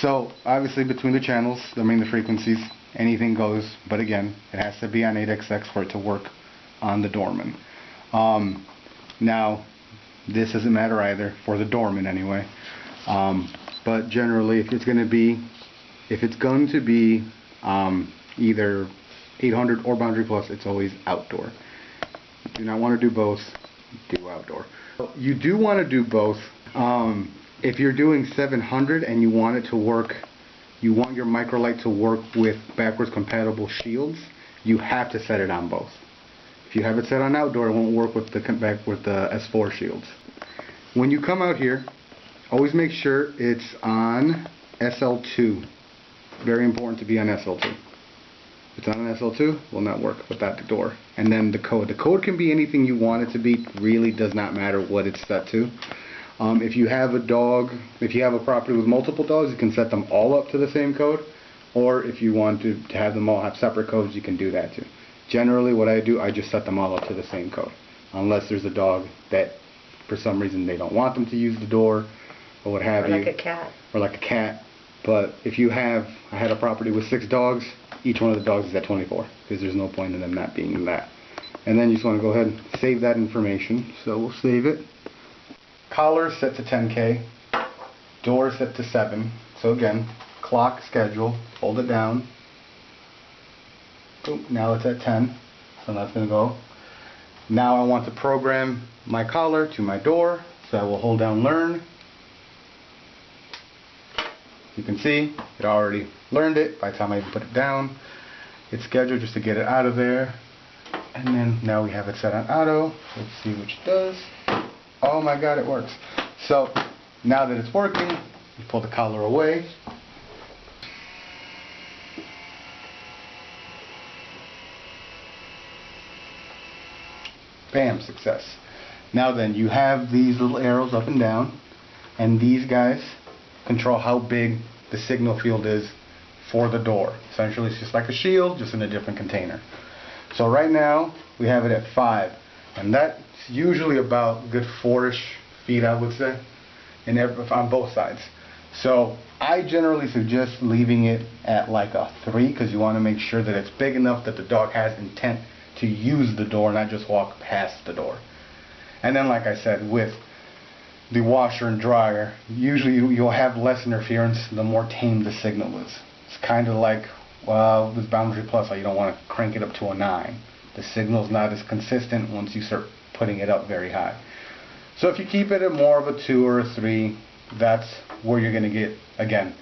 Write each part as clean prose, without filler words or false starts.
So obviously between the channels, I mean the frequencies, anything goes, but again, it has to be on 8XX for it to work on the Doorman. Now, this doesn't matter either, for the Doorman anyway. But generally, if it's going to be either 800 or boundary plus, it's always outdoor. You do not want to do both, do outdoor. You do want to do both. If you're doing 700 and you want it to work, you want your microlight to work with backwards compatible shields, you have to set it on both. If you have it set on outdoor, it won't work with the S4 shields. When you come out here, always make sure it's on SL2. Very important to be on SL2. If it's on an SL2, will not work with that door. And then the code. The code can be anything you want it to be. Really does not matter what it's set to. If you have a property with multiple dogs, you can set them all up to the same code. Or if you want to have them all have separate codes, you can do that too. Generally what I do, I just set them all up to the same code. Unless there's a dog that for some reason they don't want them to use the door or what have you. Or like a cat. Or like a cat. But if you have, I had a property with 6 dogs, each one of the dogs is at 24, because there's no point in them not being in that. And then you just want to go ahead and save that information. So we'll save it. Collar set to 10K, door set to 7. So again, clock schedule, hold it down. Boom, now it's at 10, so that's going to go. Now I want to program my collar to my door, so I will hold down learn. You can see it already learned it by the time I even put it down. It's scheduled just to get it out of there. And then now we have it set on auto. Let's see which it does. Oh my god, it works. So now that it's working, you pull the collar away. Bam, success. Now then, you have these little arrows up and down, and these guys control how big the signal field is for the door. Essentially, it's just like a shield, just in a different container. So right now, we have it at 5, and that's usually about a good 4-ish feet, I would say, on both sides. So I generally suggest leaving it at like a 3, because you want to make sure that it's big enough that the dog has intent to use the door, not just walk past the door. And then, like I said, with the washer and dryer, usually you'll have less interference the more tame the signal is. It's kind of like, well, this boundary plus, you don't want to crank it up to a 9. The signal's not as consistent once you start putting it up very high. So if you keep it at more of a 2 or a 3, that's where you're going to get, again,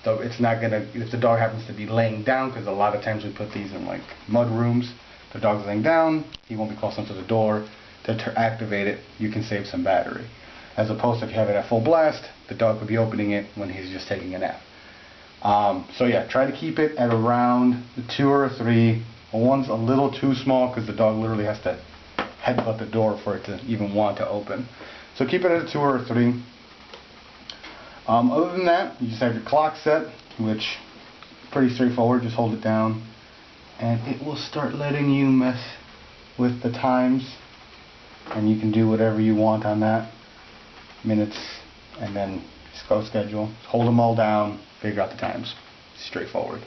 so it's not going to, if the dog happens to be laying down, because a lot of times we put these in like mud rooms, the dog's laying down, he won't be close enough to the door to activate it. You can save some battery. As opposed to if you have it at full blast, the dog could be opening it when he's just taking a nap. So yeah, try to keep it at around the 2 or a 3. One's a little too small because the dog literally has to headbutt the door for it to even want to open. So keep it at a 2 or a 3. Other than that, you just have your clock set, which is pretty straightforward. Just hold it down, and it will start letting you mess with the times, and you can do whatever you want on that. Minutes, and then just go schedule. Hold them all down, figure out the times. Straightforward.